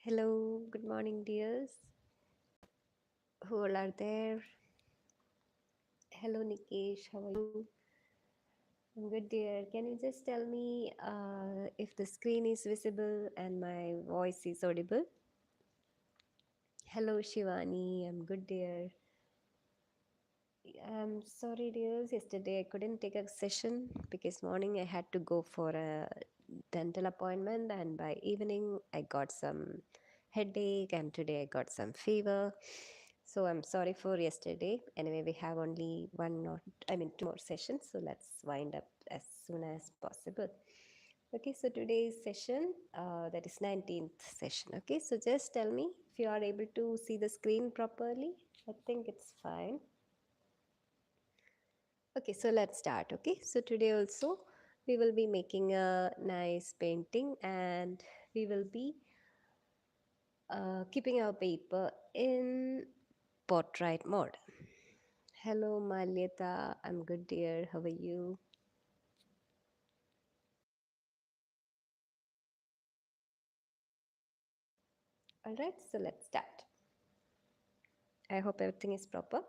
Hello, good morning, dears. Who all are there? Hello, Nikesh. How are you? I'm good, dear. Can you just tell me if the screen is visible and my voice is audible? Hello, Shivani. I'm good, dear. I'm sorry, dears. Yesterday I couldn't take a session because morning I had to go for a dental appointment, and by evening I got some headache, and today I got some fever. So I'm sorry for yesterday. Anyway, we have only two more sessions. So let's wind up as soon as possible. Okay, so today's session, that is 19th session. Okay, so just tell me if you are able to see the screen properly. I think it's fine. Okay, so let's start. Okay, so today also we will be making a nice painting, and we will be keeping our paper in portrait mode. Hello, Malyata. I'm good, dear. How are you? All right, so let's start. I hope everything is proper.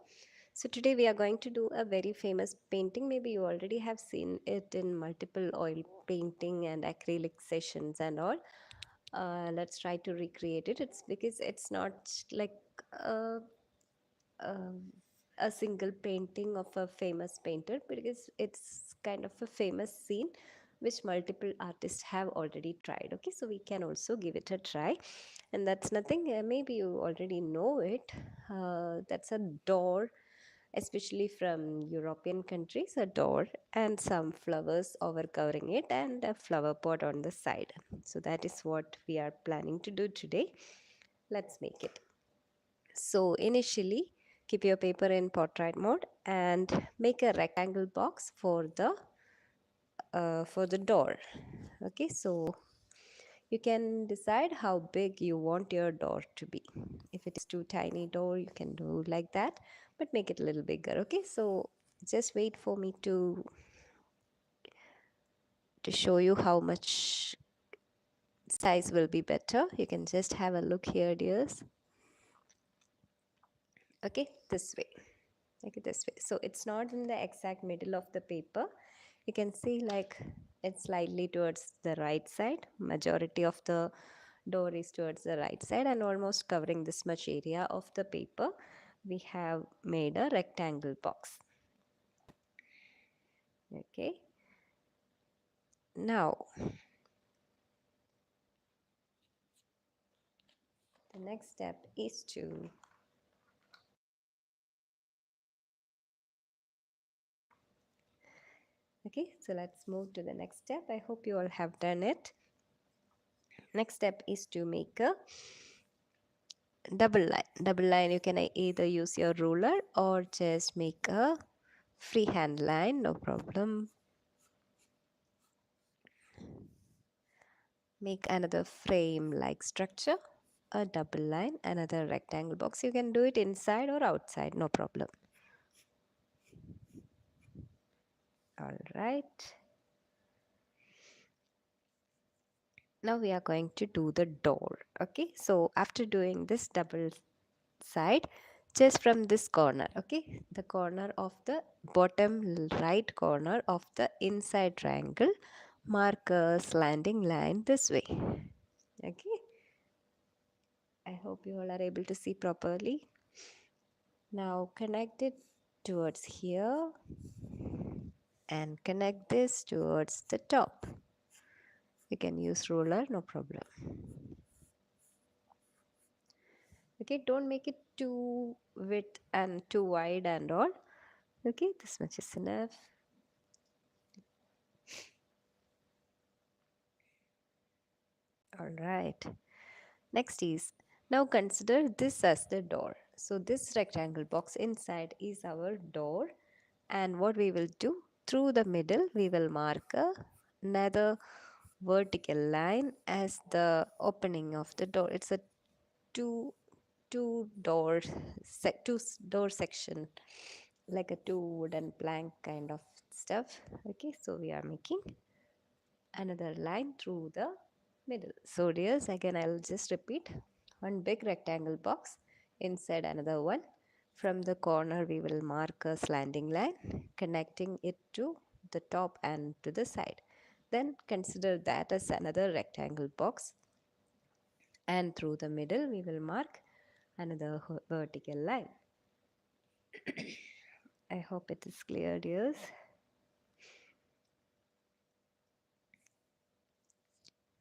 So today we are going to do a very famous painting. Maybe you already have seen it in multiple oil painting and acrylic sessions and all. Let's try to recreate it. It's because it's not like a, a, a single painting of a famous painter, because it's kind of a famous scene which multiple artists have already tried. Okay, so we can also give it a try. And that's nothing, maybe you already know it. That's a door, especially from European countries, a door and some flowers over covering it and a flower pot on the side. So that is what we are planning to do today. Let's make it. So initially, keep your paper in portrait mode and make a rectangle box for the door. Okay, so you can decide how big you want your door to be. If it is too tiny door, you can do like that, but make it a little bigger. Okay, so just wait for me to show you how much size will be better. You can just have a look here, dears. Okay, this way. Okay, this way. So it's not in the exact middle of the paper. You can see like it's slightly towards the right side. Majority of the door is towards the right side, and almost covering this much area of the paper, we have made a rectangle box. Okay, now the next step is to okay, so let's move to the next step. I hope you all have done it. Next step is to make a double line. You can either use your ruler or just make a freehand line, no problem. Make another frame like structure, a double line, another rectangle box. You can do it inside or outside, no problem. All right, now we are going to do the door. Okay, so after doing this double side, just from this corner, okay, the corner of the bottom right corner of the inside triangle, mark a slanting line this way. Okay, I hope you all are able to see properly. Now connect it towards here and connect this towards the top. You can use ruler, no problem. Okay, don't make it too width and too wide and all. Okay, this much is enough. All right. Next is, now consider this as the door. So this rectangle box inside is our door, and what we will do, through the middle we will mark another vertical line as the opening of the door. It's a two two door door section, like a two wooden plank kind of stuff. Okay, so we are making another line through the middle. So dears, again I'll just repeat. One big rectangle box, inside another one. From the corner we will mark a slanting line connecting it to the top and to the side. Then consider that as another rectangle box, and through the middle we will mark another vertical line. I hope it is clear, dears.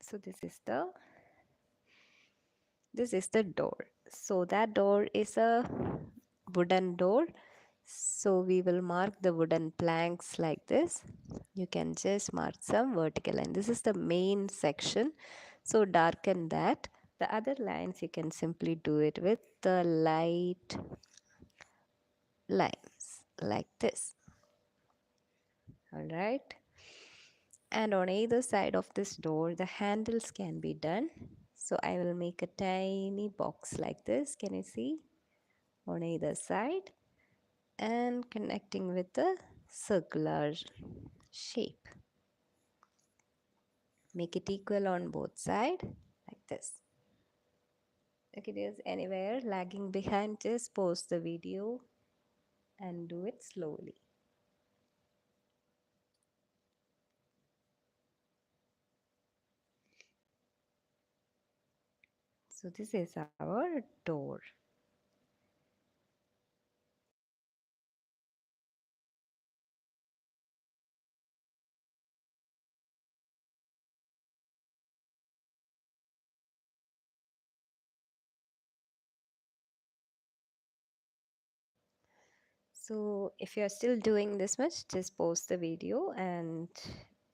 So this is the door. So that door is a wooden door. So we will mark the wooden planks like this. You can just mark some vertical line. This is the main section. So darken that. The other lines you can simply do it with the light lines like this. All right. And on either side of this door, the handles can be done. So I will make a tiny box like this. Can you see? On either side, and connecting with the circular shape. Make it equal on both sides like this. If it is anywhere lagging behind, just pause the video and do it slowly. So this is our door. So if you are still doing this much, just pause the video and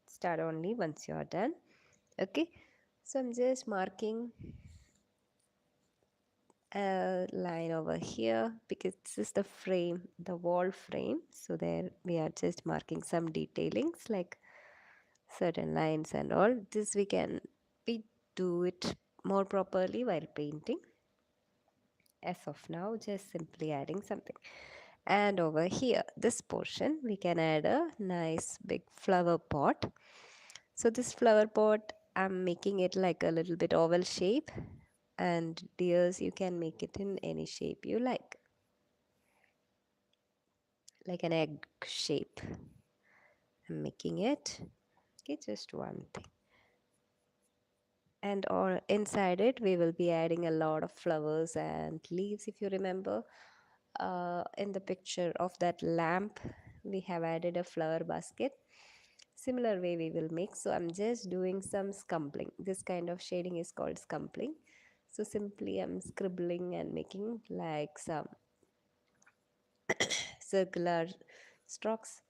start only once you are done. Okay, so I'm just marking a line over here because this is the frame, the wall frame. So there we are just marking some detailings like certain lines and all. This we can do it more properly while painting. As of now, just simply adding something. And over here, this portion, we can add a nice big flower pot. So this flower pot, I'm making it like a little bit oval shape, and dears, you can make it in any shape you like an egg shape. I'm making it. Okay, just one thing. And or inside it, we will be adding a lot of flowers and leaves. If you remember, in the picture of that lamp, we have added a flower basket. Similar way we will make. So I'm just doing some scumbling. This kind of shading is called scumbling. So simply I'm scribbling and making like some circular strokes,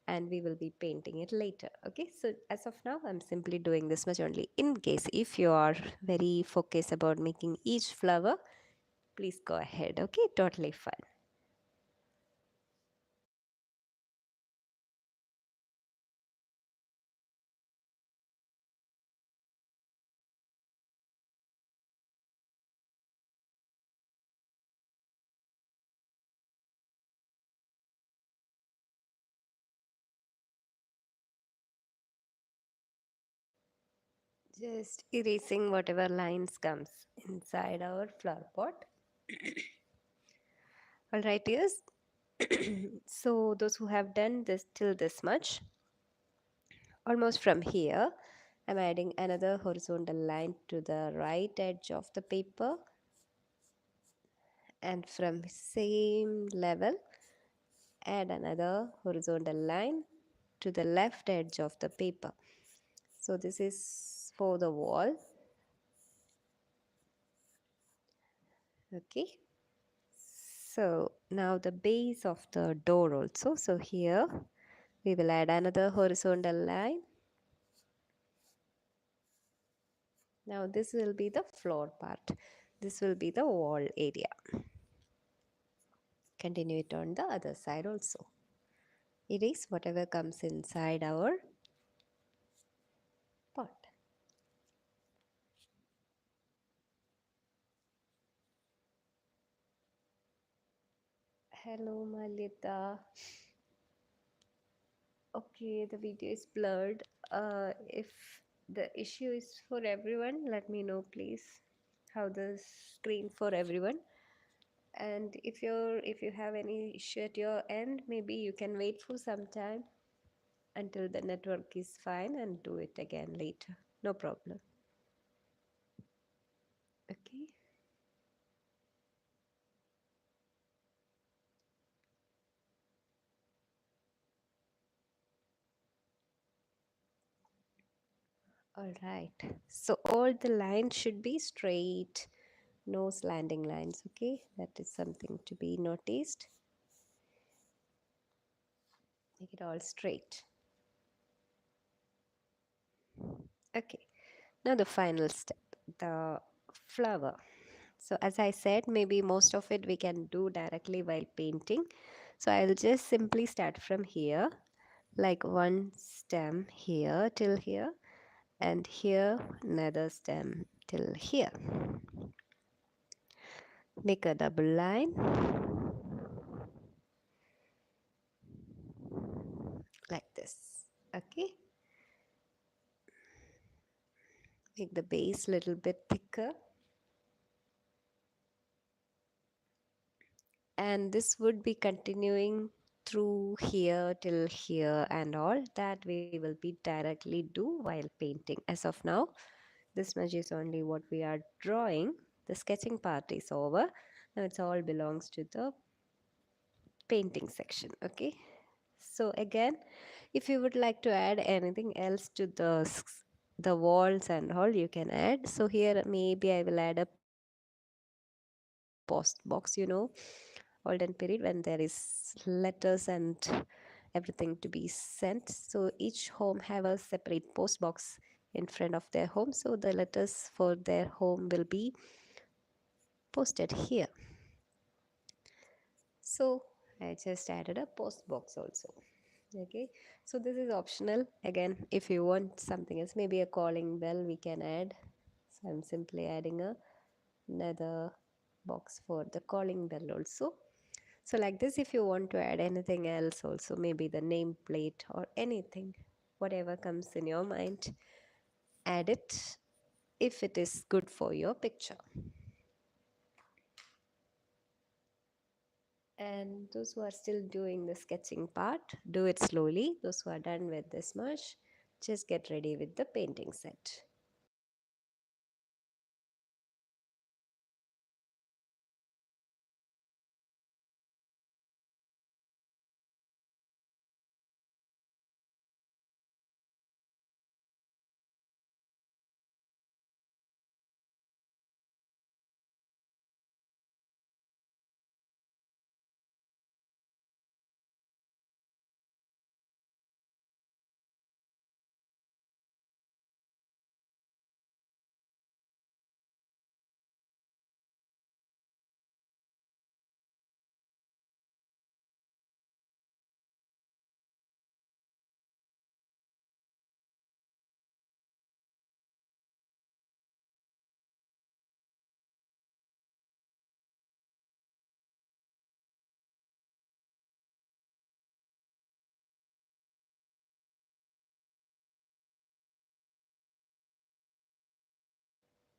and we will be painting it later. Okay, so as of now I'm simply doing this much only. In case if you are very focused about making each flower, please go ahead. Okay, totally fine. Just erasing whatever lines comes inside our flower pot. All right, yes. So those who have done this till this much, almost from here, I'm adding another horizontal line to the right edge of the paper, and from same level add another horizontal line to the left edge of the paper. So this is for the wall. Okay, so now the base of the door also. So here we will add another horizontal line. Now this will be the floor part. This will be the wall area. Continue it on the other side also. Erase whatever comes inside our pot. Hello Malita. Okay, the video is blurred. If the issue is for everyone, let me know please how the screen for everyone. And if you have any issue at your end, maybe you can wait for some time until the network is fine and do it again later. No problem. Okay. All right. So all the lines should be straight, no slanting lines. Okay. That is something to be noticed. Make it all straight. Okay. Now the final step, the flower. So as I said, maybe most of it we can do directly while painting. So I'll just simply start from here, like one stem here till here, and here another stem till here. Make a double line like this. Okay. Make the base a little bit thicker. And this would be continuing through here till here, and all that we will be directly do while painting. As of now, this much is only what we are drawing. The sketching part is over. Now it's all belongs to the painting section. Okay. So again, if you would like to add anything else to the walls and all, you can add. So here maybe I will add a post box, olden period when there is letters and everything to be sent. So each home have a separate post box in front of their home. So the letters for their home will be posted here. So I just added a post box also. Okay, so this is optional. Again, if you want something else, maybe a calling bell we can add. So I'm simply adding another box for the calling bell also. So like this, if you want to add anything else also, maybe the nameplate or anything, whatever comes in your mind, add it if it is good for your picture. And those who are still doing the sketching part, do it slowly. Those who are done with this much, just get ready with the painting set.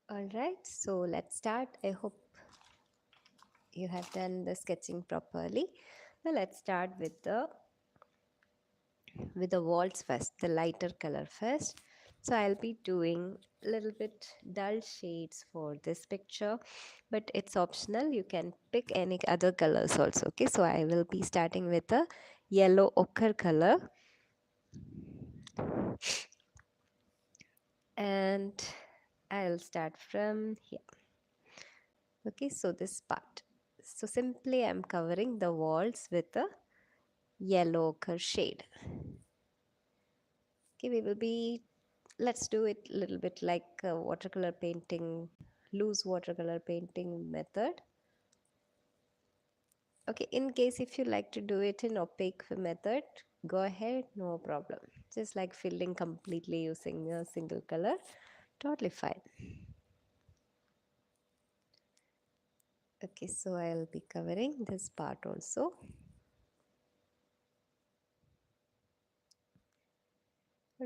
All right, so let's start. I hope you have done the sketching properly. Now let's start with the walls first, the lighter color first. So I'll be doing a little bit dull shades for this picture, but it's optional. You can pick any other colors also. Okay, so I will be starting with a yellow ochre color, and I'll start from here. Okay, so this part. So simply I'm covering the walls with a yellow ochre shade. Okay, we will be, let's do it a little bit like a watercolor painting, loose watercolor painting method. Okay, in case if you like to do it in opaque method, go ahead, no problem. Just like filling completely using a single color, totally fine. Okay, so I'll be covering this part also.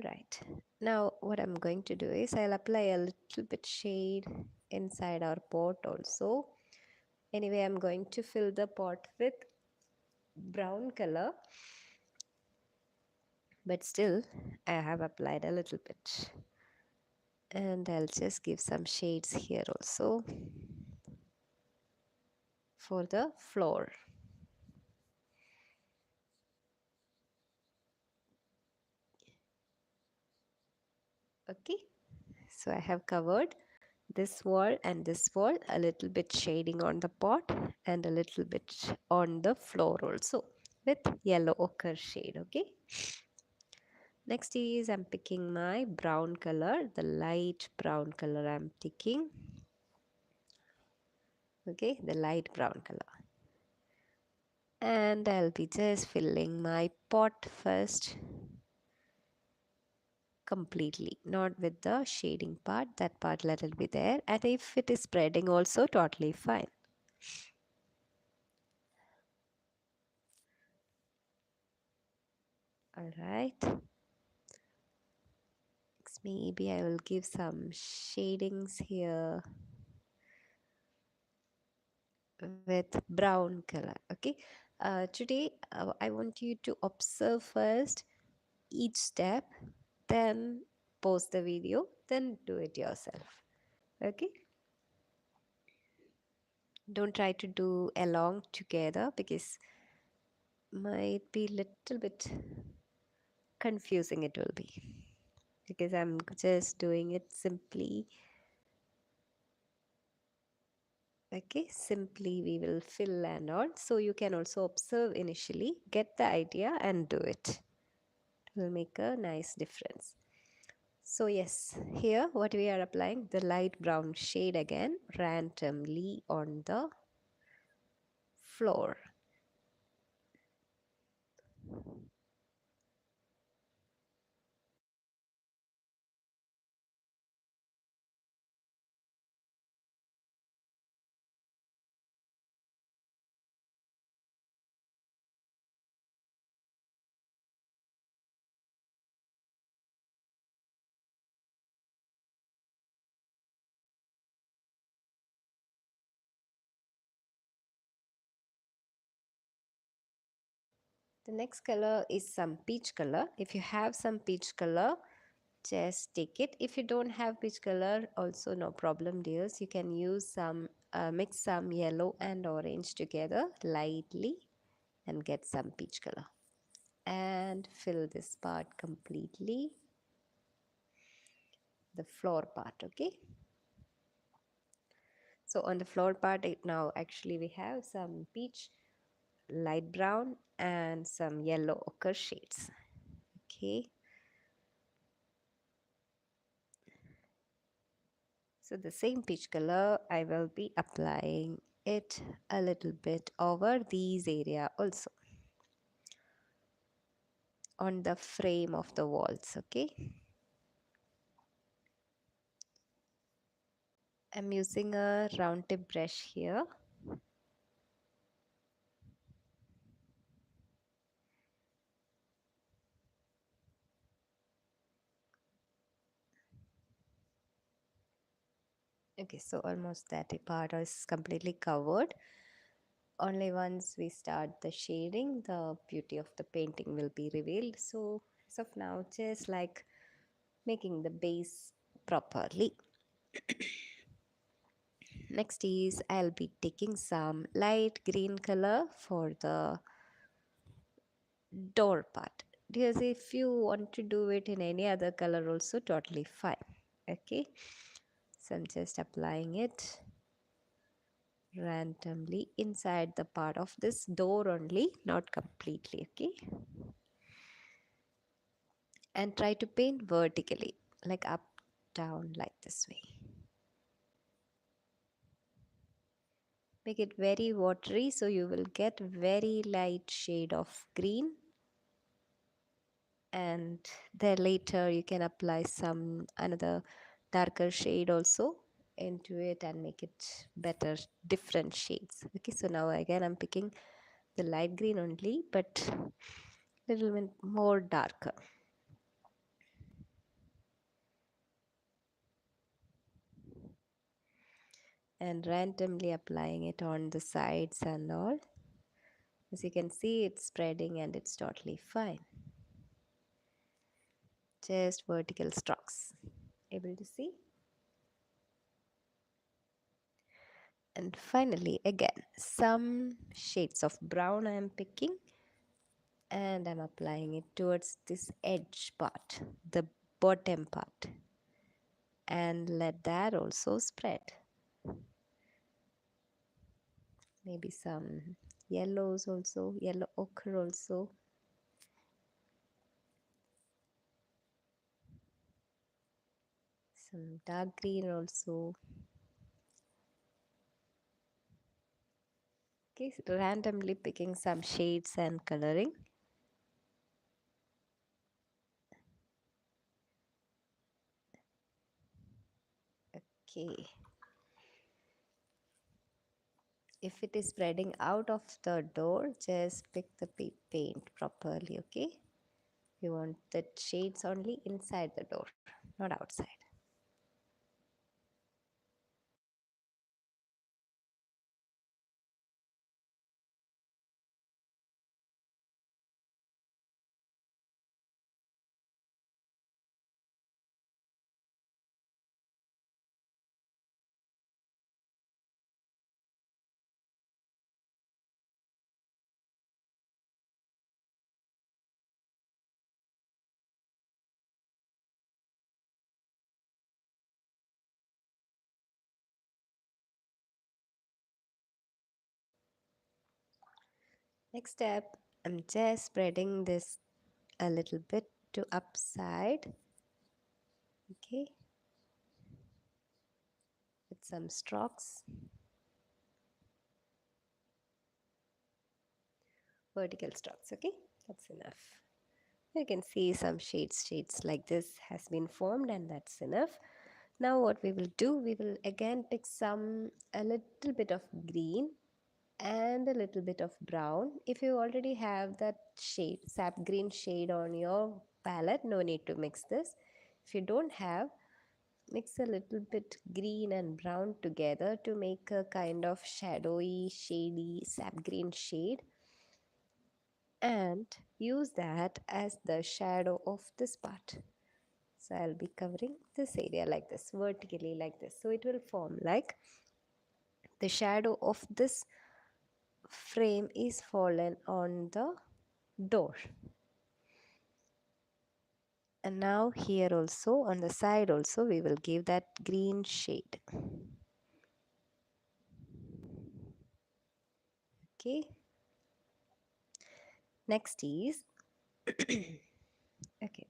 Right. Now what I'm going to do is I'll apply a little bit shade inside our pot also. Anyway, I'm going to fill the pot with brown color, but still I have applied a little bit. And I'll just give some shades here also for the floor. Okay, so I have covered this wall and this wall, a little bit shading on the pot and a little bit on the floor also with yellow ochre shade. Okay, next is I'm picking my brown color, the light brown color I'm taking. Okay, the light brown color, and I'll be just filling my pot first completely, not with the shading part. That part let it be there, and if it is spreading also, totally fine. All right, maybe I will give some shadings here with brown color. Okay, today I want you to observe first each step, then pause the video, then do it yourself. Okay, don't try to do along together because might be little bit confusing it will be, because I'm just doing it simply. Okay, simply we will fill and all, so you can also observe initially, get the idea and do it. It will make a nice difference. So yes, here what we are applying, the light brown shade again randomly on the floor. The next color is some peach color. If you have some peach color, just take it. If you don't have peach color, also no problem, dears. You can use some, mix some yellow and orange together lightly and get some peach color. And fill this part completely, the floor part. Okay. So on the floor part, now actually we have some peach, light brown, and some yellow ochre shades. Okay. So the same peach color, I will be applying it a little bit over these area also on the frame of the walls. Okay. I'm using a round tip brush here. Okay, so almost that part is completely covered. Only once we start the shading, the beauty of the painting will be revealed. So as of now, just like making the base properly. Next is I'll be taking some light green color for the door part. Because if you want to do it in any other color also, totally fine. Okay, so I'm just applying it randomly inside the part of this door only, not completely. Okay, and try to paint vertically, like up down, like this way. Make it very watery, so you will get very light shade of green, and then later you can apply some another darker shade also into it and make it better, different shades. Okay, so now again I'm picking the light green only, but little bit more darker. and randomly applying it on the sides and all. As you can see, it's spreading and it's totally fine. Just vertical strokes. Able to see? And finally, again, some shades of brown I am picking and I'm applying it towards this edge part, the bottom part, and let that also spread. Maybe some yellows also, yellow ochre also. Some dark green also. Okay, so randomly picking some shades and coloring. Okay. If it is spreading out of the door, just pick the paint properly, okay? You want the shades only inside the door, not outside. Next step, I'm just spreading this a little bit to upside, okay, with some strokes, vertical strokes, okay, that's enough. You can see some shades like this has been formed and that's enough. Now what we will do, we will again pick a little bit of green and a little bit of brown. If you already have that shade, sap green shade on your palette, no need to mix this. If you don't have, mix a little bit green and brown together to make a kind of shadowy, shady sap green shade, and use that as the shadow of this part. So I'll be covering this area like this, vertically like this. So it will form like the shadow of this frame is fallen on the door. And now here also, on the side also, we will give that green shade. Okay. Next is okay,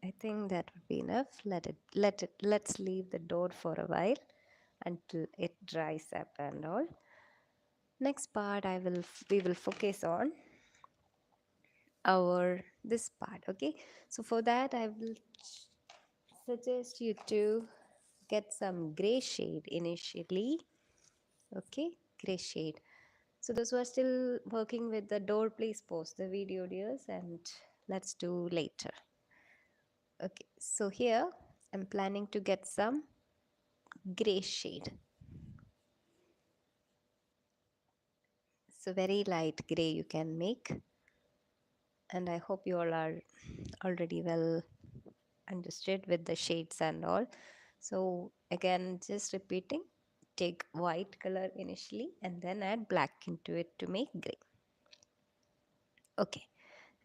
I think that would be enough. Let's leave the door for a while until it dries up and all. Next part we will focus on our this part, okay? So for that I will suggest you to get some gray shade initially, okay? Gray shade. So those who are still working with the door, please pause the video, dears, and let's do later. Okay, so here I'm planning to get some gray shade. So very light gray you can make, and I hope you all are already well understood with the shades and all. So again, just repeating, take white color initially and then add black into it to make gray. Okay,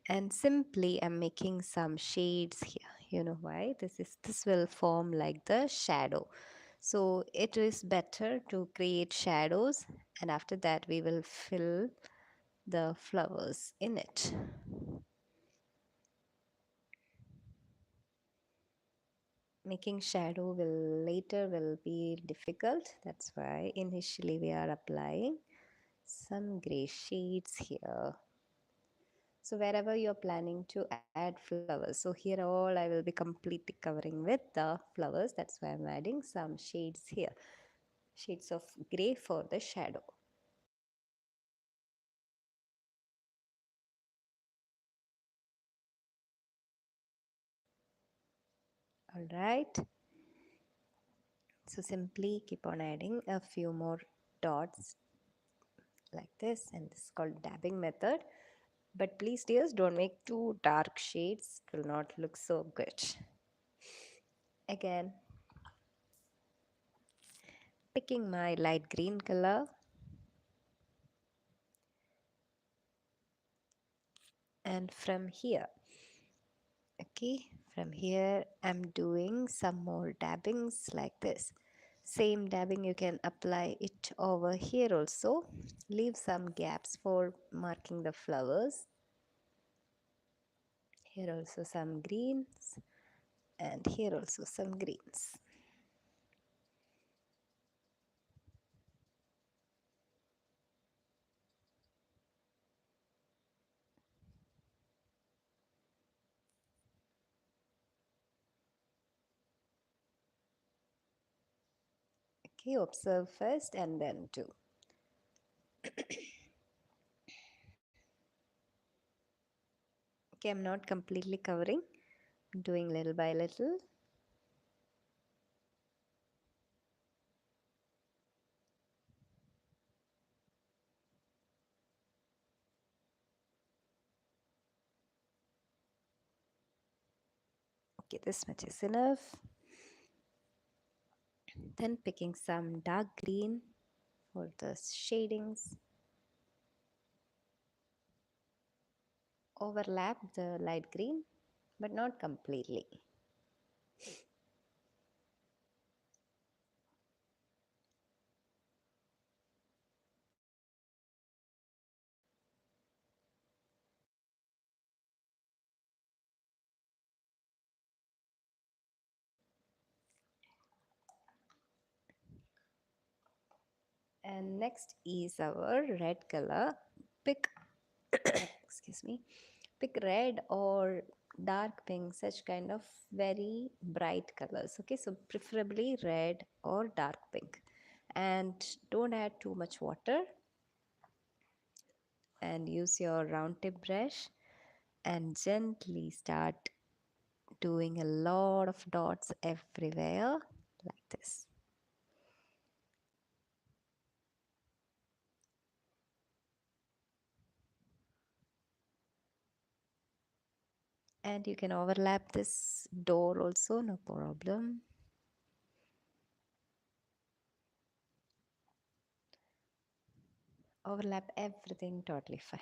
and simply I'm making some shades here. You know why? This will form like the shadow. So it is better to create shadows, and after that we will fill the flowers in it. Making shadow will be difficult. That's why initially we are applying some gray shades here. So wherever you're planning to add flowers, so here all I will be completely covering with the flowers. That's why I'm adding some shades here, shades of gray for the shadow. All right. So simply keep on adding a few more dots like this, and this is called dabbing method. But please dears, don't make too dark shades, it will not look so good. Again, picking my light green color, and from here, okay, from here I'm doing some more dabbings like this. Same dabbing you can apply it over here also. Leave some gaps for marking the flowers. Here also some greens, and here also some greens. Okay, observe first and then do. Okay, I'm not completely covering, I'm doing little by little. Okay, this much is enough. Then picking some dark green for the shadings. Overlap the light green, but not completely. And next is our red color. Pick, excuse me, pick red or dark pink, such kind of very bright colors. Okay, so preferably red or dark pink. And don't add too much water, and use your round tip brush and gently start doing a lot of dots everywhere like this. And you can overlap this door also, no problem. Overlap everything, totally fine.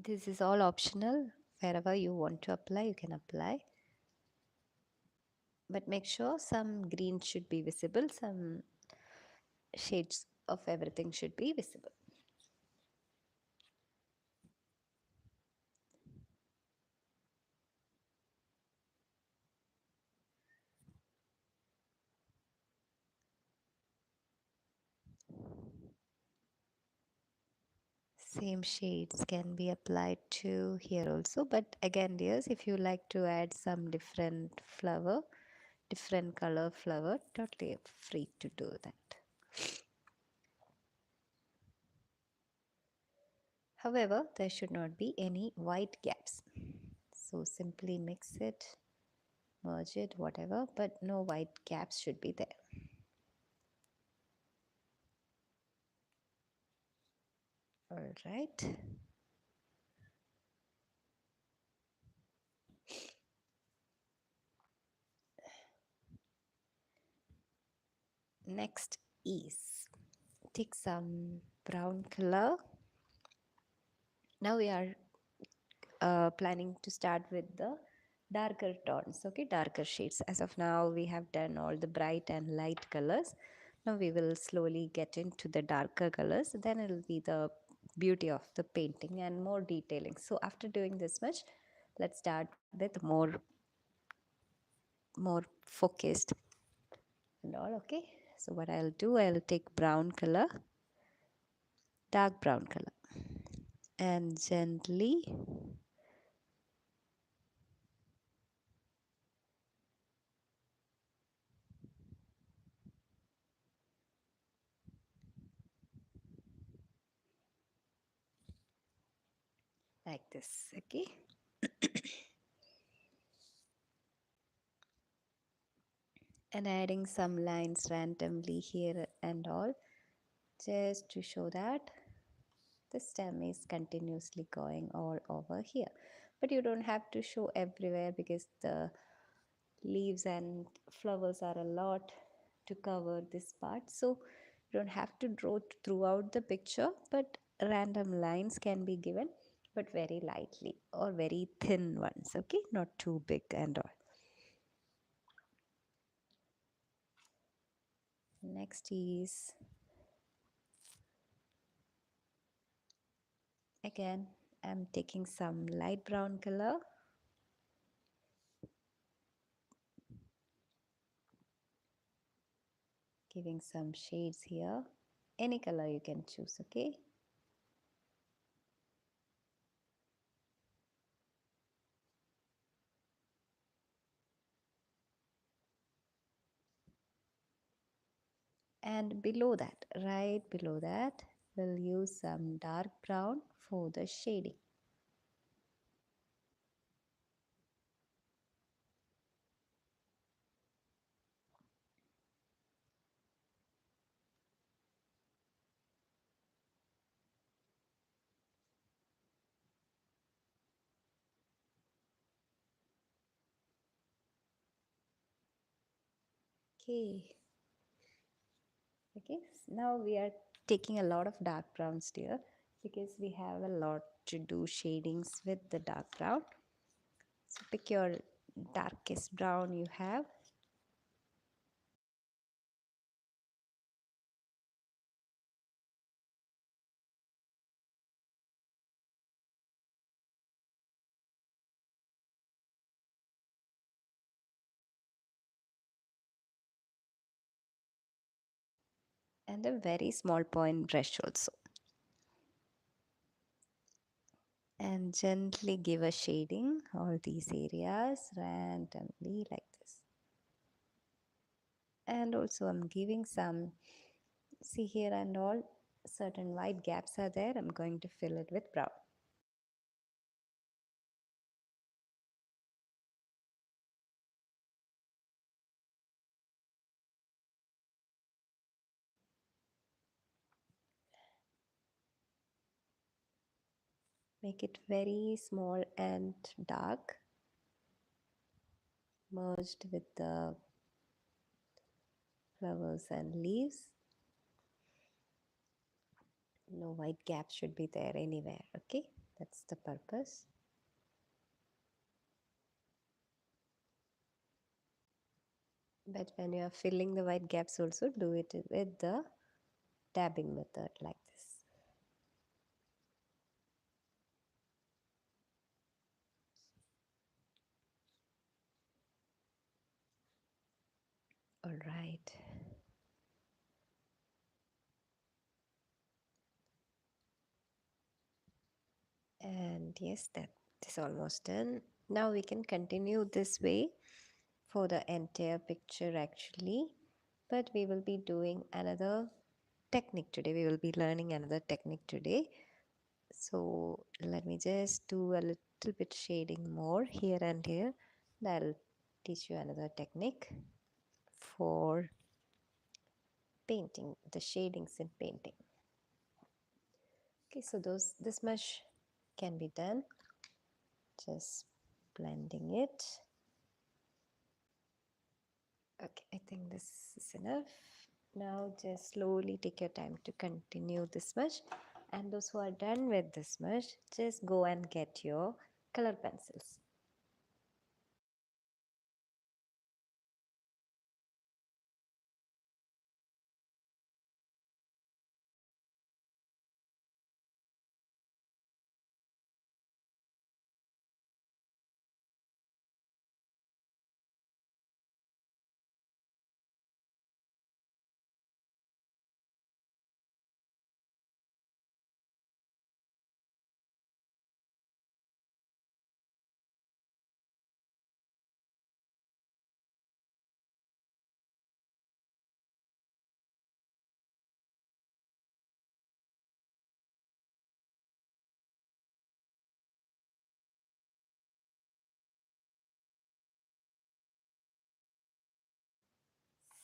This is all optional. Wherever you want to apply, you can apply. But make sure some green should be visible, some shades of everything should be visible. Same shades can be applied to here also. But again, dears, if you like to add some different flower different color flower, totally free to do that. However, there should not be any white gaps. So simply mix it, merge it, whatever, but no white gaps should be there. All right. Next is take some brown color. Now we are planning to start with the darker tones, okay, darker shades. As of now, we have done all the bright and light colors. Now we will slowly get into the darker colors. Then it will be the beauty of the painting and more detailing. So after doing this much, let's start with more focused and all. Okay, so what I'll do, I'll take brown color, dark brown color, and gently like this. Okay, and adding some lines randomly here and all, just to show that the stem is continuously going all over here. But you don't have to show everywhere because the leaves and flowers are a lot to cover this part, so you don't have to draw throughout the picture, but random lines can be given, but very lightly or very thin ones, okay, not too big and all. Next is again, I'm taking some light brown color, giving some shades here. Any color you can choose, okay? And below that, right below that, we'll use some dark brown for the shading. Okay. Okay, now we are taking a lot of dark browns here because we have a lot to do shadings with the dark brown. So pick your darkest brown you have. And a very small point brush also. And gently give a shading all these areas randomly like this. And also I'm giving some, see here and all, certain white gaps are there. I'm going to fill it with brown. Make it very small and dark, merged with the flowers and leaves. No white gaps should be there anywhere, okay? That's the purpose. But when you are filling the white gaps also, do it with the dabbing method like this. All right. And yes, that is almost done. Now we can continue this way for the entire picture actually, but we will be doing another technique today. We will be learning another technique today. So let me just do a little bit shading more here and here. I'll teach you another technique for painting, the shadings in painting. Okay, so this much can be done. Just blending it. Okay, I think this is enough. Now just slowly take your time to continue this much. And those who are done with this much, just go and get your color pencils.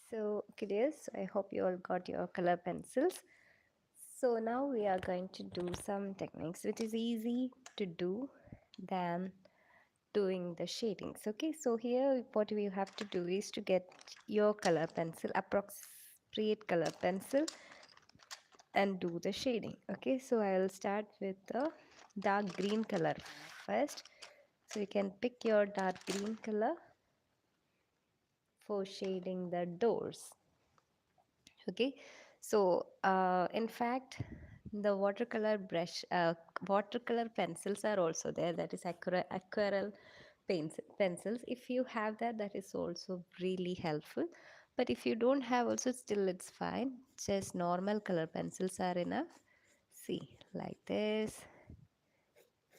So, kids, I hope you all got your color pencils. So now we are going to do some techniques which is easy to do than doing the shadings. Okay, so here what we have to do is to get your color pencil, appropriate color pencil, and do the shading. Okay, so I'll start with the dark green color first. So you can pick your dark green color for shading the doors. Okay, so in fact the watercolor pencils are also there, that is aquarelle pencils. If you have that, that is also really helpful, but if you don't have also, still it's fine. Just normal color pencils are enough. See, like this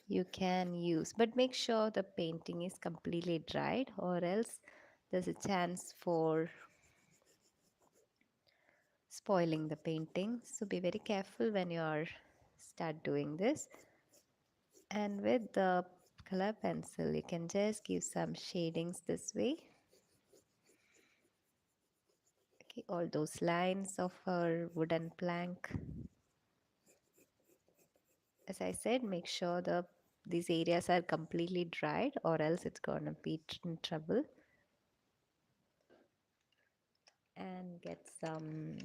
you can use, but make sure the painting is completely dried, or else there's a chance for spoiling the painting. So be very careful when you are start doing this. And with the color pencil you can just give some shadings this way. Okay, all those lines of our wooden plank, as I said, make sure these areas are completely dried, or else it's gonna be in trouble. And get some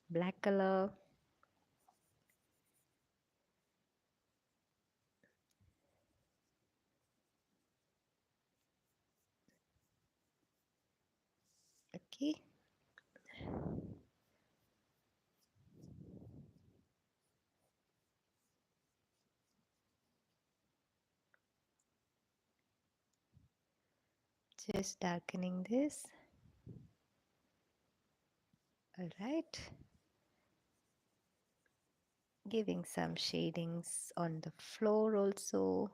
black color. Okay, just darkening this. All right, giving some shadings on the floor also.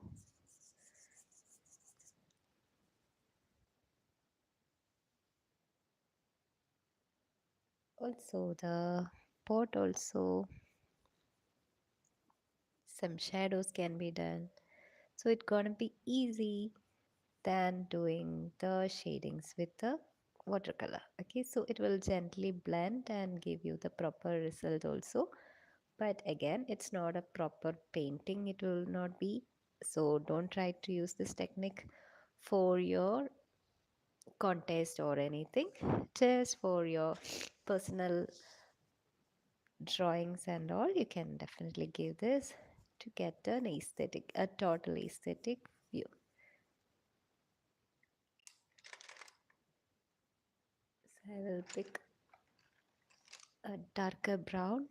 Also the pot also, some shadows can be done, so it's gonna be easy than doing the shadings with the watercolor. Okay, so it will gently blend and give you the proper result also, but again it's not a proper painting, it will not be. So don't try to use this technique for your contest or anything, just for your personal drawings and all. You can definitely give this to get a total aesthetic view. So I will pick a darker brown.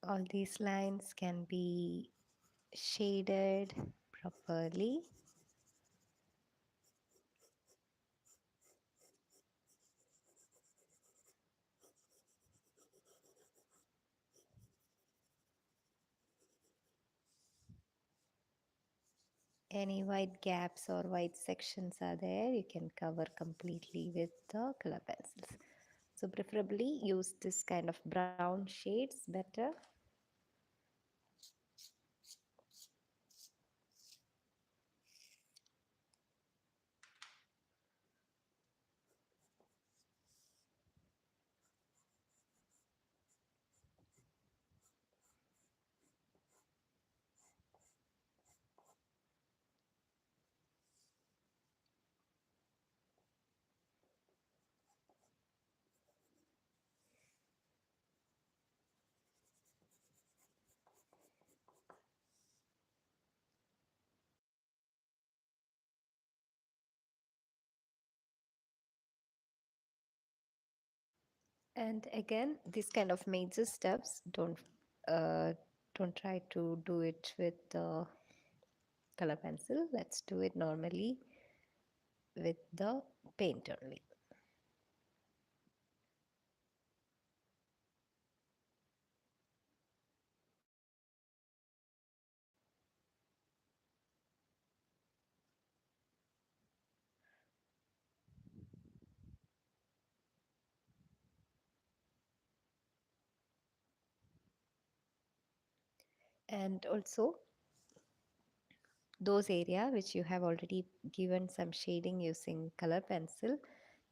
All these lines can be shaded properly. Any white gaps or white sections are there, you can cover completely with the color pencils. So preferably use this kind of brown shades better. And again, these kind of major steps, uh, don't try to do it with the color pencil. Let's do it normally with the paint only. And also those area which you have already given some shading using color pencil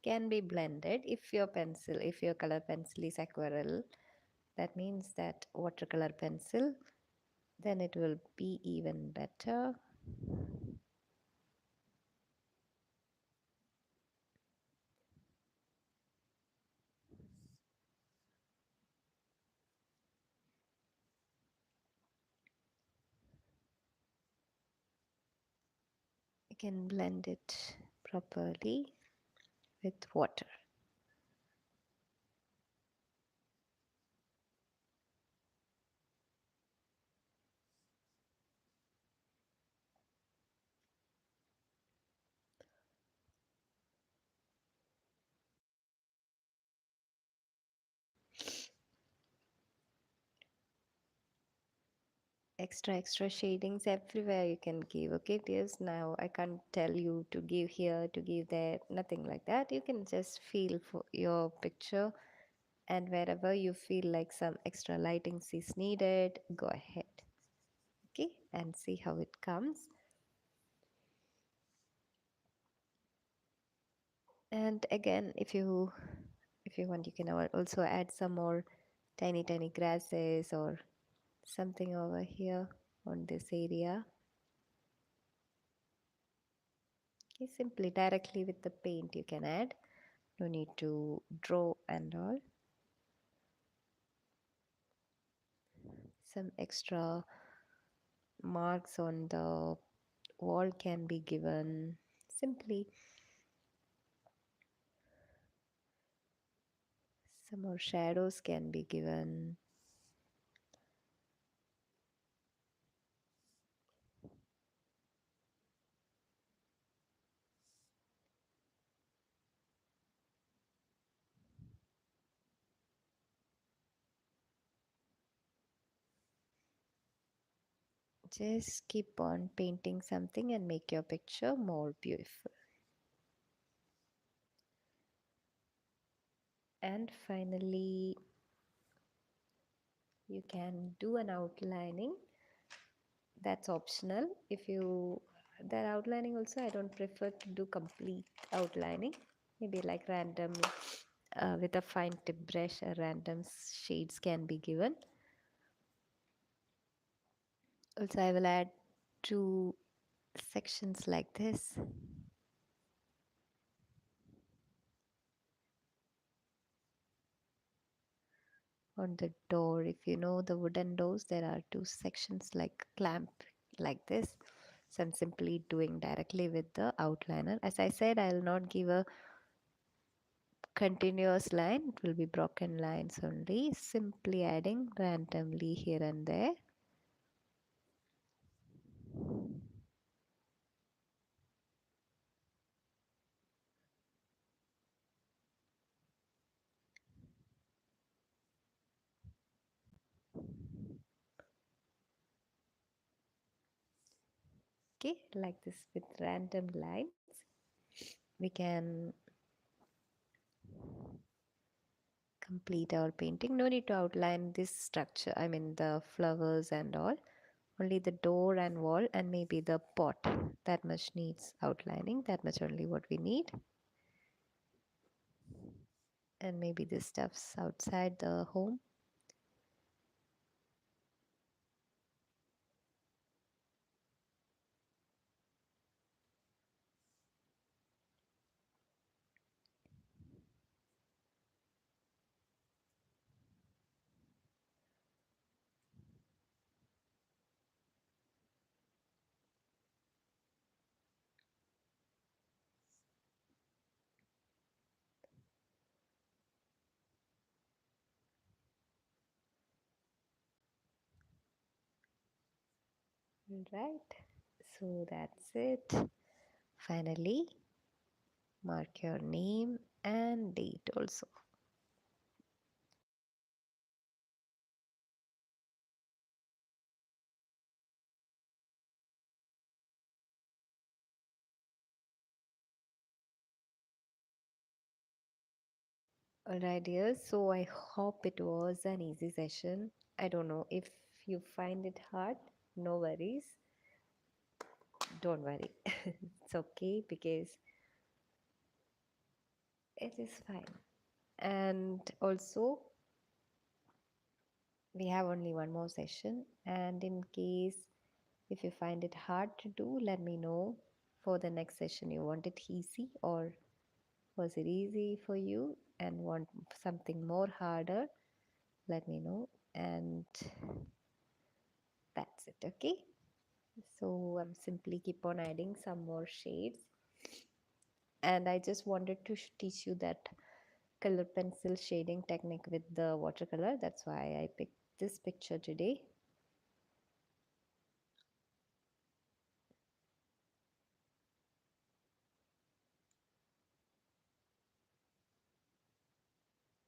can be blended. If your color pencil is aquarelle, that means that watercolor pencil, then it will be even better. You can blend it properly with water. Extra shadings everywhere you can give. Okay dears, now I can't tell you to give here, to give there, nothing like that. You can just feel for your picture, and wherever you feel like some extra lightings is needed, go ahead. Okay, and see how it comes. And again, if you want, you can also add some more tiny grasses or something over here on this area. Okay, simply directly with the paint you can add, no need to draw and all. Some extra marks on the wall can be given simply. Some more shadows can be given. Just keep on painting something and make your picture more beautiful. And finally, you can do an outlining. That's optional. If you that outlining also, I don't prefer to do complete outlining. Maybe like random with a fine tip brush, random shades can be given. Also, I will add two sections like this on the door. If you know the wooden doors, there are two sections like clamp like this. So I'm simply doing directly with the outliner. As I said, I'll not give a continuous line, it will be broken lines only, simply adding randomly here and there. Okay, like this with random lines. We can complete our painting. No need to outline this structure, I mean the flowers and all. Only the door and wall and maybe the pot. That much needs outlining, that much only what we need. And maybe this stuff's outside the home. Right, so that's it. Finally, mark your name and date also. Alright, dears. So I hope it was an easy session. I don't know if you find it hard, no worries. Don't worry. It's okay because it is fine. And also, we have only one more session. And in case if you find it hard to do, let me know for the next session. You want it easy or was it easy for you and want something more harder? Let me know. And that's it, okay? So I'm simply keep on adding some more shades. And I just wanted to teach you that color pencil shading technique with the watercolor. That's why I picked this picture today.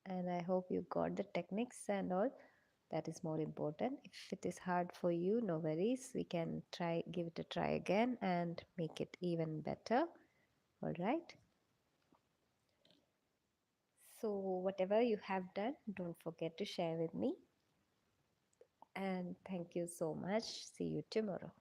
And I hope you got the techniques and all. That is more important. If it is hard for you, no worries. We can try, give it a try again and make it even better. All right. So whatever you have done, don't forget to share with me. And thank you so much. See you tomorrow.